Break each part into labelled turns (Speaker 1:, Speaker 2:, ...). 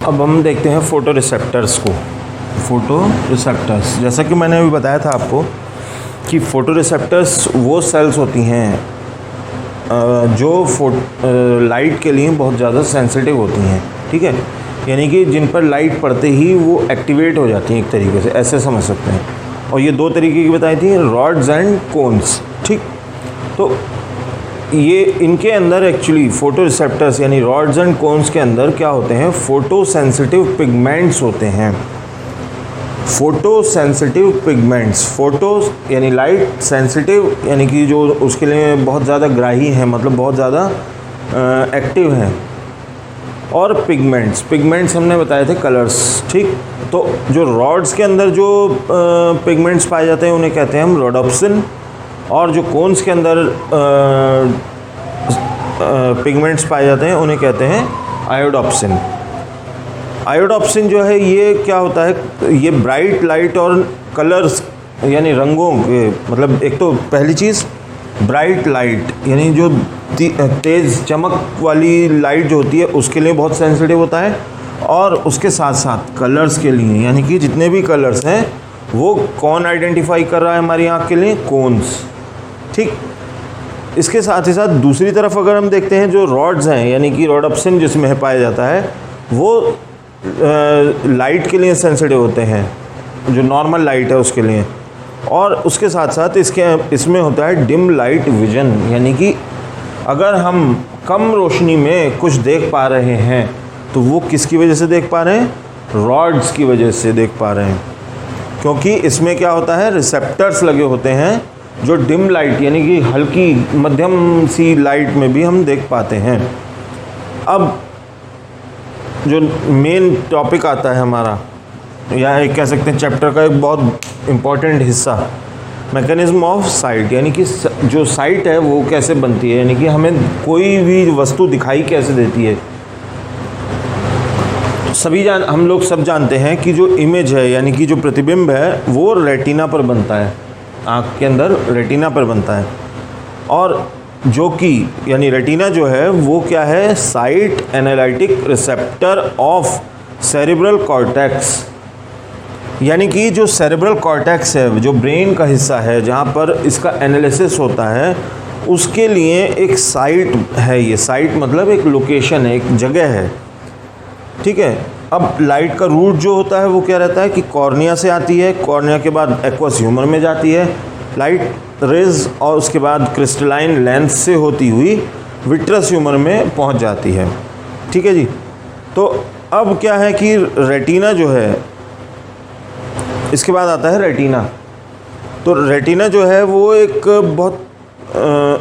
Speaker 1: अब हम देखते हैं फोटो रिसेप्टर्स को। फोटो रिसेप्टर्स, जैसा कि मैंने अभी बताया था आपको कि फोटो रिसेप्टर्स वो सेल्स होती हैं जो लाइट के लिए बहुत ज़्यादा सेंसिटिव होती हैं, ठीक है। यानी कि जिन पर लाइट पड़ते ही वो एक्टिवेट हो जाती हैं, एक तरीके से ऐसे समझ सकते हैं। और ये दो तरीके की बताई थी, रॉड्स एंड कोन्स, ठीक। तो ये इनके अंदर एक्चुअली फोटो रिसेप्टर्स यानी रॉड्स एंड कोन्स के अंदर क्या होते हैं, फोटो सेंसिटिव पिगमेंट्स होते हैं। फोटो सेंसिटिव पिगमेंट्स, फोटो यानी लाइट, सेंसिटिव यानी कि जो उसके लिए बहुत ज़्यादा ग्राही हैं, मतलब बहुत ज़्यादा एक्टिव हैं। और पिगमेंट्स हमने बताए थे कलर्स, ठीक। तो जो रॉड्स के अंदर जो पिगमेंट्स पाए जाते हैं उन्हें कहते हैं हम रोडोप्सिन, और जो कोन्स के अंदर पिगमेंट्स पाए जाते हैं उन्हें कहते हैं आयोडोप्सिन। आयोडोप्सिन जो है ये क्या होता है, ये ब्राइट लाइट और कलर्स यानी रंगों के, मतलब एक तो पहली चीज़ ब्राइट लाइट यानी जो तेज़ चमक वाली लाइट जो होती है उसके लिए बहुत सेंसिटिव होता है, और उसके साथ साथ कलर्स के लिए यानी कि जितने भी कलर्स हैं वो कौन आइडेंटिफाई कर रहा है हमारी आँख के लिए, कोन्स, ठीक। इसके साथ ही साथ दूसरी तरफ अगर हम देखते हैं जो रॉड्स हैं यानी कि रोडोप्सिन जिसमें पाया जाता है वो लाइट के लिए सेंसिटिव होते हैं, जो नॉर्मल लाइट है उसके लिए। और उसके साथ साथ इसमें होता है डिम लाइट विजन, यानी कि अगर हम कम रोशनी में कुछ देख पा रहे हैं तो वो किसकी वजह से देख पा रहे हैं, रॉड्स की वजह से देख पा रहे हैं, क्योंकि इसमें क्या होता है, रिसेप्टर्स लगे होते हैं जो डिम लाइट यानी कि हल्की मध्यम सी लाइट में भी हम देख पाते हैं। अब जो मेन टॉपिक आता है हमारा, या एक कह सकते हैं चैप्टर का एक बहुत इम्पॉर्टेंट हिस्सा, मैकेनिज्म ऑफ साइट, यानी कि जो साइट है वो कैसे बनती है, यानी कि हमें कोई भी वस्तु दिखाई कैसे देती है। हम लोग सब जानते हैं कि जो इमेज है यानी कि जो प्रतिबिंब है वो रेटिना पर बनता है, आँख के अंदर रेटिना पर बनता है। और जो कि यानी रेटिना जो है वो क्या है, site analytic receptor of cerebral cortex, यानी कि जो सेरेब्रल कॉर्टेक्स है, जो ब्रेन का हिस्सा है जहाँ पर इसका एनालिसिस होता है, उसके लिए एक साइट है। ये साइट मतलब एक लोकेशन है, एक जगह है, ठीक है। अब लाइट का रूट जो होता है वो क्या रहता है कि कॉर्निया से आती है, कॉर्निया के बाद एक्वस ह्यूमर में जाती है लाइट रेज, और उसके बाद क्रिस्टलाइन लेंस से होती हुई विट्रस ह्यूमर में पहुंच जाती है, ठीक है जी। तो अब क्या है कि रेटिना जो है, इसके बाद आता है रेटिना। तो रेटिना जो है वो एक बहुत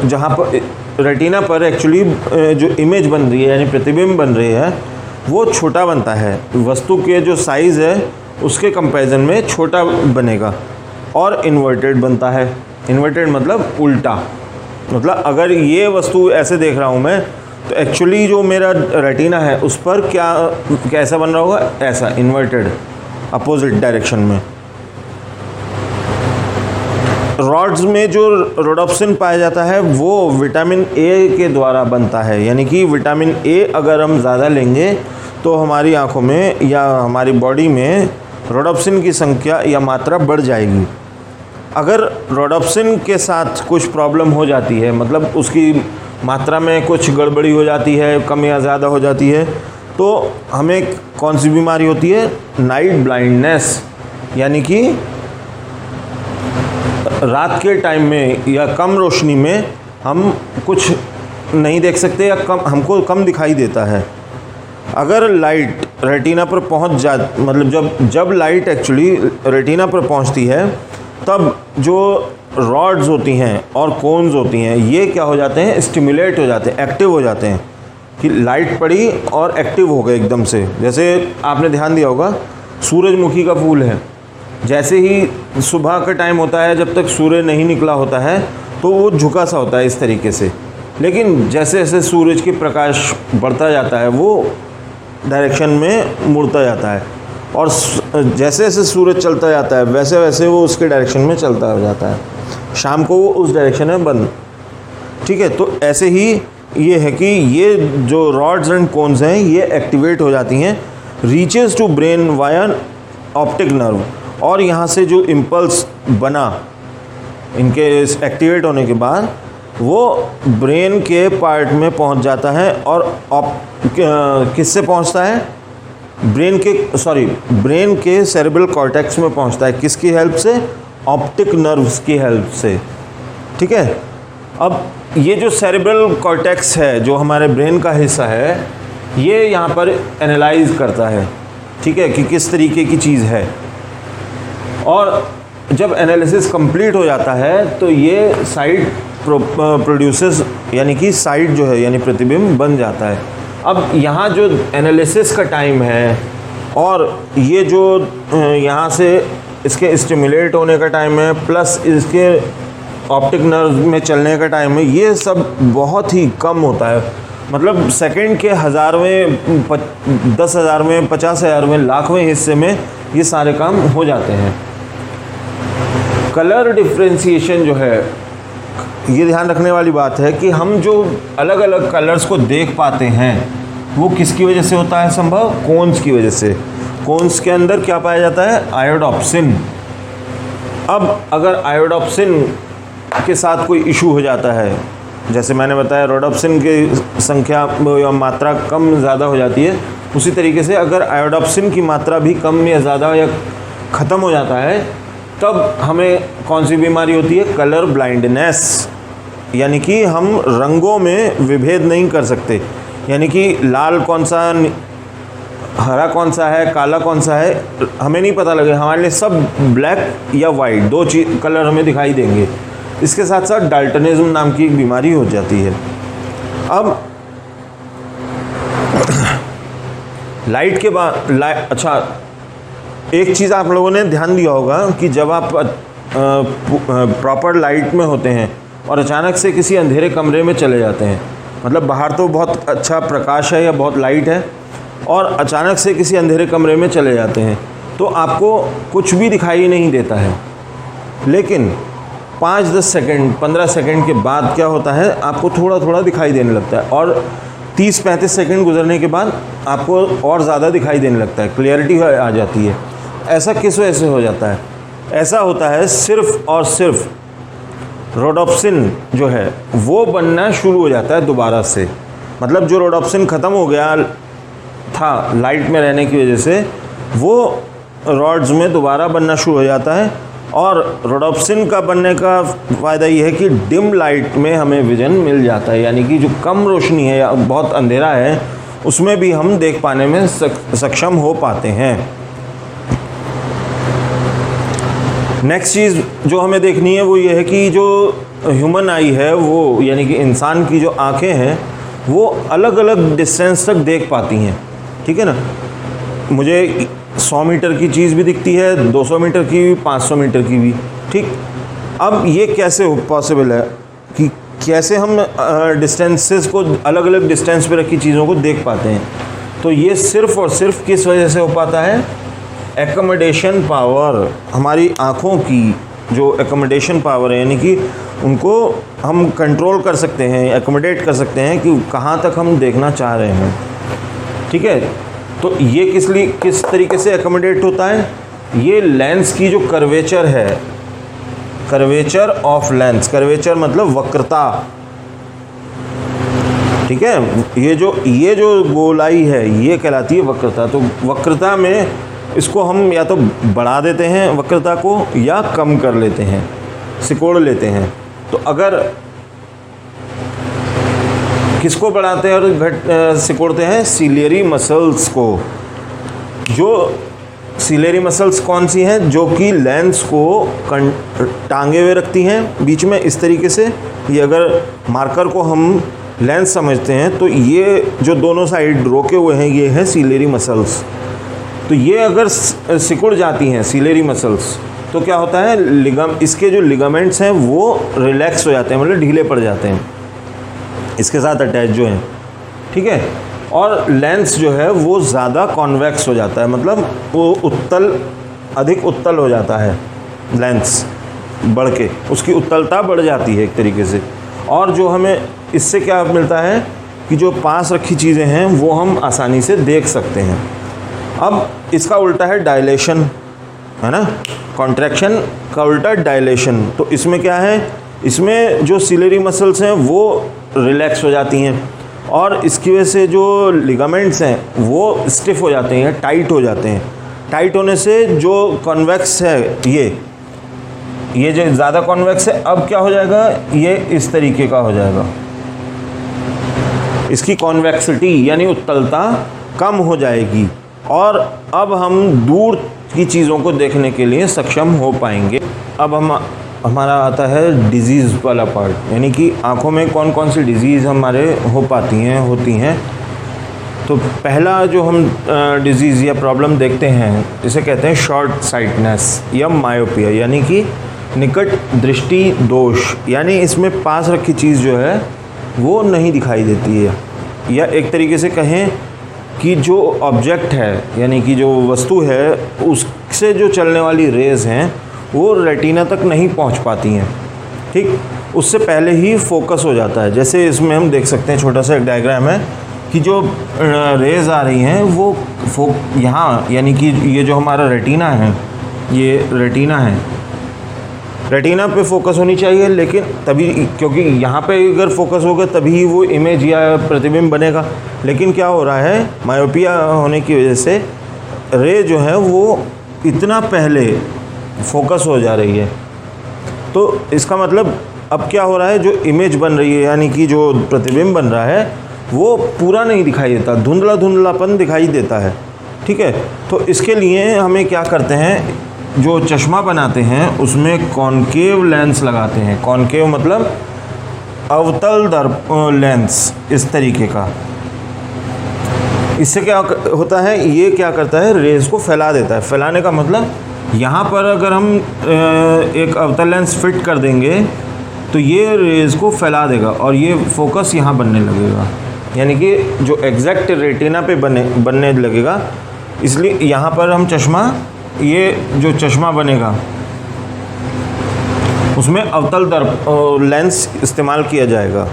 Speaker 1: जहाँ पर रेटिना पर एक्चुअली जो इमेज बन रही है यानी प्रतिबिंब बन रही है वो छोटा बनता है, वस्तु के जो साइज़ है उसके कंपैरिजन में छोटा बनेगा, और इन्वर्टेड बनता है। इन्वर्टेड मतलब उल्टा, मतलब अगर ये वस्तु ऐसे देख रहा हूँ मैं तो एक्चुअली जो मेरा रेटिना है उस पर कैसा बन रहा होगा, ऐसा इन्वर्टेड, अपोजिट डायरेक्शन में। रॉड्स में जो रोडोप्सिन पाया जाता है वो विटामिन ए के द्वारा बनता है, यानी कि विटामिन ए अगर हम ज़्यादा लेंगे तो हमारी आँखों में या हमारी बॉडी में रोडोप्सिन की संख्या या मात्रा बढ़ जाएगी। अगर रोडोप्सिन के साथ कुछ प्रॉब्लम हो जाती है, मतलब उसकी मात्रा में कुछ गड़बड़ी हो जाती है, कम या ज़्यादा हो जाती है, तो हमें कौन सी बीमारी होती है, नाइट ब्लाइंडनेस, यानी कि रात के टाइम में या कम रोशनी में हम कुछ नहीं देख सकते या हमको कम दिखाई देता है। अगर लाइट रेटिना पर मतलब जब लाइट एक्चुअली रेटिना पर पहुंचती है तब जो रॉड्स होती हैं और कोन्स होती हैं ये क्या हो जाते हैं, स्टिमुलेट हो जाते हैं, एक्टिव हो जाते हैं, कि लाइट पड़ी और एक्टिव हो गए एकदम से। जैसे आपने ध्यान दिया होगा सूरजमुखी का फूल है, जैसे ही सुबह का टाइम होता है जब तक सूर्य नहीं निकला होता है तो वो झुका सा होता है इस तरीके से, लेकिन जैसे जैसे सूरज के प्रकाश बढ़ता जाता है वो डायरेक्शन में मुड़ता जाता है, और जैसे जैसे सूरज चलता जाता है वैसे वैसे वो उसके डायरेक्शन में चलता हो जाता है, शाम को वो उस डायरेक्शन में बंद, ठीक है। तो ऐसे ही ये है कि ये जो रॉड्स एंड कोन्स हैं ये एक्टिवेट हो जाती हैं reaches to brain via optic nerve, और यहाँ से जो इम्पल्स बना इनके एक्टिवेट होने के बाद वो ब्रेन के पार्ट में पहुँच जाता है, और किससे पहुँचता है, ब्रेन के सेरेब्रल कॉर्टेक्स में पहुँचता है। किसकी हेल्प से, ऑप्टिक नर्व्स की हेल्प से। ठीक है, अब ये जो सेरेब्रल कॉर्टेक्स है जो हमारे ब्रेन का हिस्सा है, ये यहाँ पर एनालाइज करता है, ठीक है, कि किस तरीके की चीज़ है, और जब एनालिसिस कंप्लीट हो जाता है तो ये साइड प्रोड्यूसेस, यानी कि साइड जो है यानी प्रतिबिंब बन जाता है। अब यहाँ जो एनालिसिस का टाइम है और ये जो यहाँ से इसके स्टिमुलेट होने का टाइम है प्लस इसके ऑप्टिक नर्व में चलने का टाइम है, ये सब बहुत ही कम होता है। मतलब सेकंड के हज़ारवें, 10,000वें, 50,000वें, लाखवें हिस्से में ये सारे काम हो जाते हैं। कलर डिफ्रेंशिएशन जो है, ये ध्यान रखने वाली बात है कि हम जो अलग अलग कलर्स को देख पाते हैं वो किसकी वजह से होता है संभव, कोन्स की वजह से। कोन्स के अंदर क्या पाया जाता है, आयोडोप्सिन। अब अगर आयोडोप्सिन के साथ कोई इशू हो जाता है, जैसे मैंने बताया रोडोप्सिन की संख्या या मात्रा कम ज़्यादा हो जाती है, उसी तरीके से अगर आयोडोप्सिन की मात्रा भी कम या ज़्यादा या ख़त्म हो जाता है, तब हमें कौन सी बीमारी होती है, कलर ब्लाइंडनेस, यानी कि हम रंगों में विभेद नहीं कर सकते, यानी कि लाल कौन सा, हरा कौन सा है, काला कौन सा है, हमें नहीं पता लगे, हमारे लिए सब ब्लैक या वाइट दो कलर हमें दिखाई देंगे। इसके साथ साथ डाल्टनिज्म नाम की एक बीमारी हो जाती है। अब लाइट के बाद अच्छा, एक चीज़ आप लोगों ने ध्यान दिया होगा कि जब आप प्रॉपर लाइट में होते हैं और अचानक से किसी अंधेरे कमरे में चले जाते हैं, मतलब बाहर तो बहुत अच्छा प्रकाश है या बहुत लाइट है, और अचानक से किसी अंधेरे कमरे में चले जाते हैं तो आपको कुछ भी दिखाई नहीं देता है, लेकिन 5-10 सेकंड 15 सेकंड के बाद क्या होता है, आपको थोड़ा थोड़ा दिखाई देने लगता है, और 30-35 सेकंड गुजरने के बाद आपको और ज़्यादा दिखाई देने लगता है, क्लियरिटी आ जाती है। ऐसा किस वजह से हो जाता है? ऐसा होता है सिर्फ़ और सिर्फ रोडोप्सिन जो है वो बनना शुरू हो जाता है दोबारा से। मतलब जो रोडोप्सिन ख़त्म हो गया था लाइट में रहने की वजह से, वो रॉड्स में दोबारा बनना शुरू हो जाता है, और रोडोप्सिन का बनने का फ़ायदा ये है कि डिम लाइट में हमें विजन मिल जाता है, यानी कि जो कम रोशनी है या बहुत अंधेरा है उसमें भी हम देख पाने में सक्षम हो पाते हैं। नेक्स्ट चीज़ जो हमें देखनी है वो ये है कि जो ह्यूमन आई है वो, यानी कि इंसान की जो आँखें हैं वो अलग अलग डिस्टेंस तक देख पाती हैं, ठीक है ना। मुझे 100 मीटर की चीज़ भी दिखती है, 200 मीटर की भी, 500 मीटर की भी, ठीक। अब ये कैसे पॉसिबल है कि कैसे हम डिस्टेंसेस को अलग अलग डिस्टेंस पे रखी चीज़ों को देख पाते हैं? तो ये सिर्फ़ और सिर्फ किस वजह से हो पाता है, एकोमोडेशन पावर। हमारी आँखों की जो एकोमोडेशन पावर है, यानी कि उनको हम कंट्रोल कर सकते हैं, एकोमोडेट कर सकते हैं कि कहाँ तक हम देखना चाह रहे हैं, ठीक है। तो ये किस तरीके से एकोमोडेट होता है, ये लेंस की जो कर्वेचर है, कर्वेचर ऑफ लेंस, कर्वेचर मतलब वक्रता, ठीक है। ये जो गोलाई है ये कहलाती है वक्रता। तो वक्रता में इसको हम या तो बढ़ा देते हैं वक्रता को, या कम कर लेते हैं, सिकोड़ लेते हैं। तो अगर किसको बढ़ाते हैं और सिकोड़ते हैं, सिलियरी मसल्स को। जो सिलियरी मसल्स कौन सी हैं, जो कि लेंस को टांगे हुए रखती हैं बीच में इस तरीके से। ये अगर मार्कर को हम लेंस समझते हैं तो ये जो दोनों साइड रोके हुए हैं ये हैं सिलियरी मसल्स। तो ये अगर सिकुड़ जाती हैं सिलियरी मसल्स तो क्या होता है, इसके जो लिगामेंट्स हैं वो रिलैक्स हो जाते हैं, मतलब ढीले पड़ जाते हैं इसके साथ अटैच जो हैं, ठीक है। और लेंस जो है वो ज़्यादा कॉन्वेक्स हो जाता है, मतलब वो अधिक उत्तल हो जाता है, लेंस बढ़ के उसकी उत्तलता बढ़ जाती है एक तरीके से। और जो हमें इससे क्या मिलता है कि जो पास रखी चीज़ें हैं वो हम आसानी से देख सकते हैं, अब इसका उल्टा है डायलेशन, है ना, कॉन्ट्रैक्शन का उल्टा डायलेशन। तो इसमें क्या है, इसमें जो सिलेरी मसल्स हैं वो रिलैक्स हो जाती हैं और इसकी वजह से जो लिगामेंट्स हैं वो स्टिफ हो जाते हैं, टाइट हो जाते हैं। टाइट होने से जो कॉन्वेक्स है ये जो ज़्यादा कॉन्वेक्स है, अब क्या हो जाएगा, ये इस तरीके का हो जाएगा, इसकी कॉन्वेक्सिटी यानी उत्तलता कम हो जाएगी और अब हम दूर की चीज़ों को देखने के लिए सक्षम हो पाएंगे। अब हमारा आता है डिजीज़ वाला पार्ट, यानी कि आँखों में कौन कौन सी डिजीज़ हमारे होती हैं। तो पहला जो हम डिजीज़ या प्रॉब्लम देखते हैं इसे कहते हैं शॉर्ट साइटनेस या मायोपिया, यानी कि निकट दृष्टि दोष, यानी इसमें पास रखी चीज़ जो है वो नहीं दिखाई देती है, या एक तरीके से कहें कि जो ऑब्जेक्ट है यानी कि जो वस्तु है उससे जो चलने वाली रेज़ हैं वो रेटिना तक नहीं पहुंच पाती हैं, ठीक, उससे पहले ही फोकस हो जाता है। जैसे इसमें हम देख सकते हैं, छोटा सा एक डायग्राम है कि जो रेज़ आ रही हैं वो यहाँ, यानी कि ये जो हमारा रेटिना है, ये रेटिना है, रेटिना पे फोकस होनी चाहिए, लेकिन तभी, क्योंकि यहाँ पे अगर फोकस होगा तभी वो इमेज या प्रतिबिंब बनेगा। लेकिन क्या हो रहा है, मायोपिया होने की वजह से रे जो है वो इतना पहले फोकस हो जा रही है। तो इसका मतलब अब क्या हो रहा है, जो इमेज बन रही है यानी कि जो प्रतिबिंब बन रहा है वो पूरा नहीं दिखाई देता, धुंधला धुंधलापन दिखाई देता है, ठीक है। तो इसके लिए हमें क्या करते हैं, जो चश्मा बनाते हैं उसमें कॉनकेव लेंस लगाते हैं। कॉनकेव मतलब अवतल दर्प लेंस, इस तरीके का। इससे क्या होता है, ये क्या करता है, रेज़ को फैला देता है। फैलाने का मतलब यहाँ पर अगर हम एक अवतल लेंस फिट कर देंगे तो ये रेज़ को फैला देगा और ये फोकस यहाँ बनने लगेगा, यानी कि जो एग्जैक्ट रेटिना पे बनने लगेगा। इसलिए यहाँ पर हम चश्मा, ये जो चश्मा बनेगा उसमें अवतल दर्प लेंस इस्तेमाल किया जाएगा।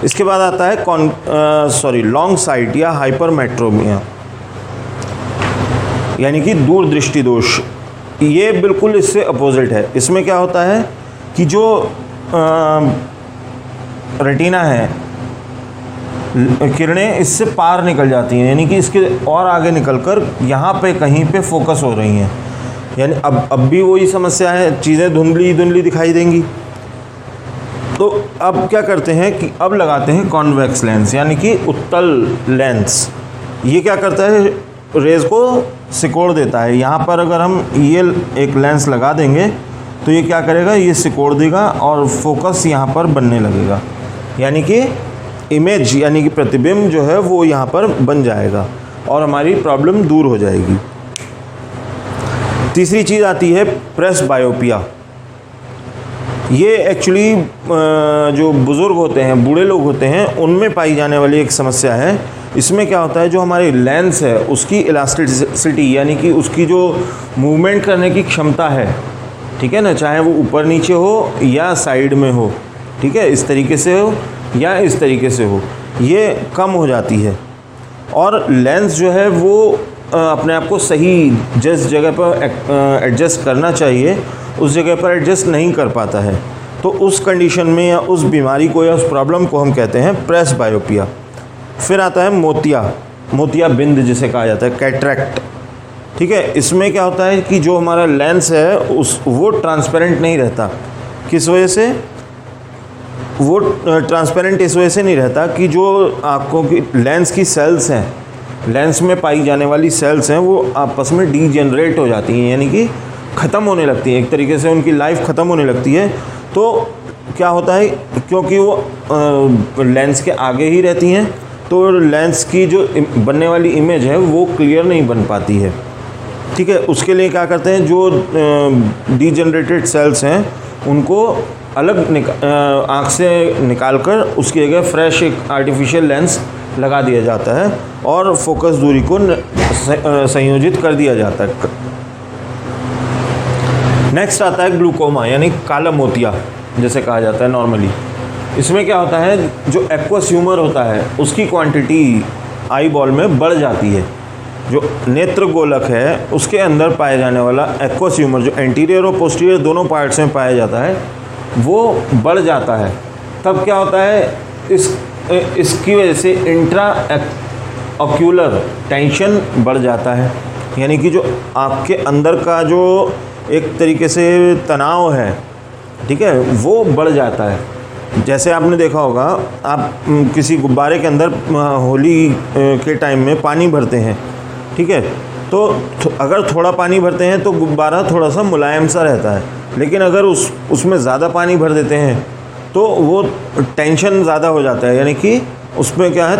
Speaker 1: इसके बाद आता है लॉन्ग साइट या हाइपरमेट्रोमिया, यानी कि दूरदृष्टि दोष। ये बिल्कुल इससे अपोजिट है। इसमें क्या होता है कि जो रेटिना है, किरणें इससे पार निकल जाती हैं, यानी कि इसके और आगे निकलकर यहाँ पे कहीं पे फोकस हो रही हैं। यानी अब भी वही समस्या है, चीज़ें धुंधली धुंधली दिखाई देंगी। तो अब क्या करते हैं कि अब लगाते हैं कॉन्वेक्स लेंस, यानी कि उत्तल लेंस। ये क्या करता है, रेज़ को सिकोड़ देता है। यहाँ पर अगर हम ये एक लेंस लगा देंगे तो ये क्या करेगा, ये सिकोड़ देगा और फोकस यहाँ पर बनने लगेगा, यानी कि इमेज यानी कि प्रतिबिंब जो है वो यहाँ पर बन जाएगा और हमारी प्रॉब्लम दूर हो जाएगी। तीसरी चीज़ आती है प्रेस बायोपिया। ये एक्चुअली जो बुज़ुर्ग होते हैं, बूढ़े लोग होते हैं, उनमें पाई जाने वाली एक समस्या है। इसमें क्या होता है, जो हमारी लेंस है उसकी इलास्टिसिटी यानी कि उसकी जो मूवमेंट करने की क्षमता है, ठीक है ना, चाहे वो ऊपर नीचे हो या साइड में हो, ठीक है, इस तरीके से हो या इस तरीके से हो, ये कम हो जाती है और लेंस जो है वो अपने आप को सही जिस जगह पर एडजस्ट करना चाहिए उस जगह पर एडजस्ट नहीं कर पाता है। तो उस कंडीशन में या उस बीमारी को या उस प्रॉब्लम को हम कहते हैं प्रेस बायोपिया। फिर आता है मोतिया बिंद जिसे कहा जाता है, कैटरैक्ट, ठीक है। इसमें क्या होता है कि जो हमारा लेंस है वो ट्रांसपेरेंट नहीं रहता। किस वजह से वो ट्रांसपेरेंट इस वजह से नहीं रहता कि जो आँखों की लेंस की सेल्स हैं, लेंस में पाई जाने वाली सेल्स हैं, वो आपस में डीजेनरेट हो जाती हैं, यानी कि ख़त्म होने लगती हैं, एक तरीके से उनकी लाइफ ख़त्म होने लगती है। तो क्या होता है, क्योंकि वो लेंस के आगे ही रहती हैं तो लेंस की जो बनने वाली इमेज है वो क्लियर नहीं बन पाती है, ठीक है। उसके लिए क्या करते हैं, जो डीजेनरेटेड सेल्स हैं उनको अलग आँख से निकालकर उसकी जगह फ्रेश एक आर्टिफिशियल लेंस लगा दिया जाता है और फोकस दूरी को संयोजित कर दिया जाता है। नेक्स्ट आता है ग्लूकोमा, यानी काला मोतिया जैसे कहा जाता है नॉर्मली। इसमें क्या होता है, जो एक्वस ह्यूमर होता है उसकी क्वांटिटी आई बॉल में बढ़ जाती है, जो नेत्र गोलक है उसके अंदर पाए जाने वाला एक्वस ह्यूमर, जो एंटीरियर और पोस्टीरियर दोनों पार्ट्स में पाया जाता है, वो बढ़ जाता है। तब क्या होता है, इसकी वजह से इंट्रा ऑक्यूलर टेंशन बढ़ जाता है, यानी कि जो आँख के अंदर का जो एक तरीके से तनाव है, ठीक है, वो बढ़ जाता है। जैसे आपने देखा होगा, आप किसी गुब्बारे के अंदर होली के टाइम में पानी भरते हैं, ठीक है, तो अगर थोड़ा पानी भरते हैं तो गुब्बारा थोड़ा सा मुलायम सा रहता है, लेकिन अगर उसमें ज़्यादा पानी भर देते हैं तो वो टेंशन ज़्यादा हो जाता है, यानी कि उसमें क्या है,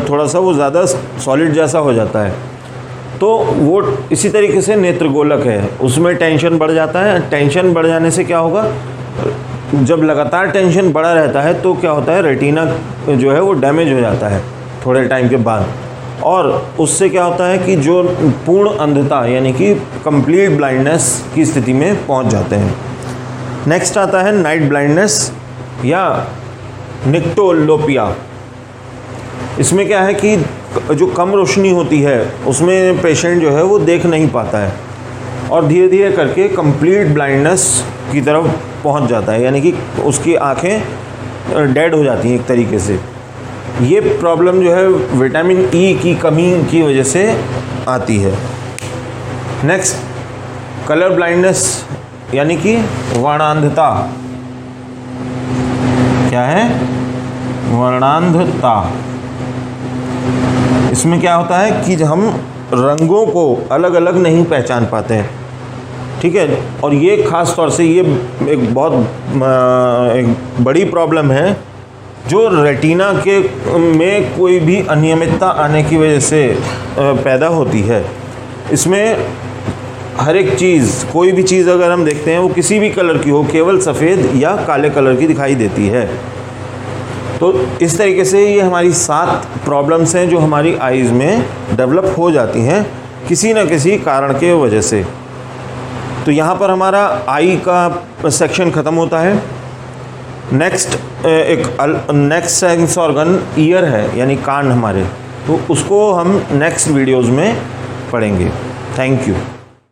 Speaker 1: थोड़ा सा वो ज़्यादा सॉलिड जैसा हो जाता है। तो वो इसी तरीके से नेत्रगोलक है, उसमें टेंशन बढ़ जाता है। टेंशन बढ़ जाने से क्या होगा, जब लगातार टेंशन बढ़ा रहता है तो क्या होता है, रेटिना जो है वो डैमेज हो जाता है थोड़े टाइम के बाद, और उससे क्या होता है कि जो पूर्ण अंधता यानी कि कंप्लीट ब्लाइंडनेस की स्थिति में पहुंच जाते हैं। नेक्स्ट आता है नाइट ब्लाइंडनेस या निक्टोलोपिया। इसमें क्या है कि जो कम रोशनी होती है उसमें पेशेंट जो है वो देख नहीं पाता है और धीरे धीरे करके कंप्लीट ब्लाइंडनेस की तरफ पहुंच जाता है, यानी कि उसकी आंखें डेड हो जाती हैं एक तरीके से। ये प्रॉब्लम जो है विटामिन ई की कमी की वजह से आती है। नेक्स्ट कलर ब्लाइंडनेस यानी कि वर्णांधता। क्या है, वर्णांधता। इसमें क्या होता है कि हम रंगों को अलग अलग नहीं पहचान पाते हैं, ठीक है, और ये ख़ास तौर से ये एक बहुत एक बड़ी प्रॉब्लम है जो रेटिना के में कोई भी अनियमितता आने की वजह से पैदा होती है। इसमें हर एक चीज़, कोई भी चीज़ अगर हम देखते हैं वो किसी भी कलर की हो, केवल सफ़ेद या काले कलर की दिखाई देती है। तो इस तरीके से ये हमारी 7 प्रॉब्लम्स हैं जो हमारी आइज़ में डेवलप हो जाती हैं किसी न किसी कारण के वजह से। तो यहाँ पर हमारा आई का सेक्शन ख़त्म होता है। Next next sense organ year है, यानी कान हमारे, तो उसको हम नेक्स्ट वीडियोज़ में पढ़ेंगे। Thank you.